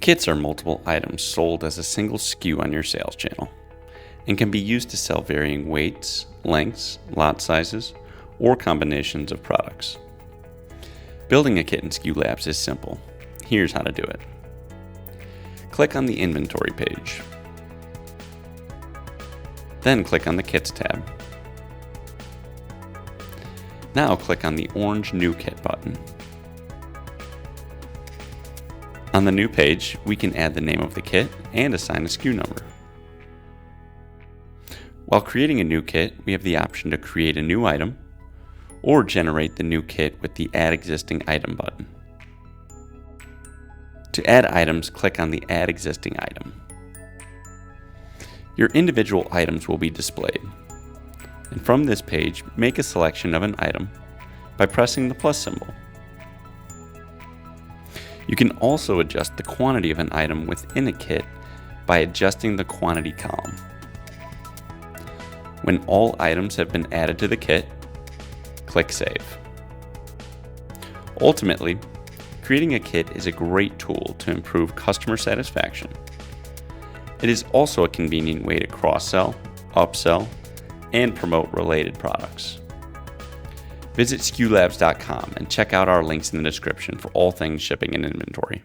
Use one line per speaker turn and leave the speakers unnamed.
Kits are multiple items sold as a single SKU on your sales channel and can be used to sell varying weights, lengths, lot sizes, or combinations of products. Building a kit in SKULabs is simple. Here's how to do it. Click on the Inventory page. Then click on the Kits tab. Now click on the orange New Kit button. On the new page, we can add the name of the kit and assign a SKU number. While creating a new kit, we have the option to create a new item or generate the new kit with the Add Existing Item button. To add items, click on the Add Existing Item. Your individual items will be displayed. And from this page, make a selection of an item by pressing the plus symbol. You can also adjust the quantity of an item within a kit by adjusting the quantity column. When all items have been added to the kit, click Save. Ultimately, creating a kit is a great tool to improve customer satisfaction. It is also a convenient way to cross-sell, upsell, and promote related products. Visit SKULabs.com and check out our links in the description for all things shipping and inventory.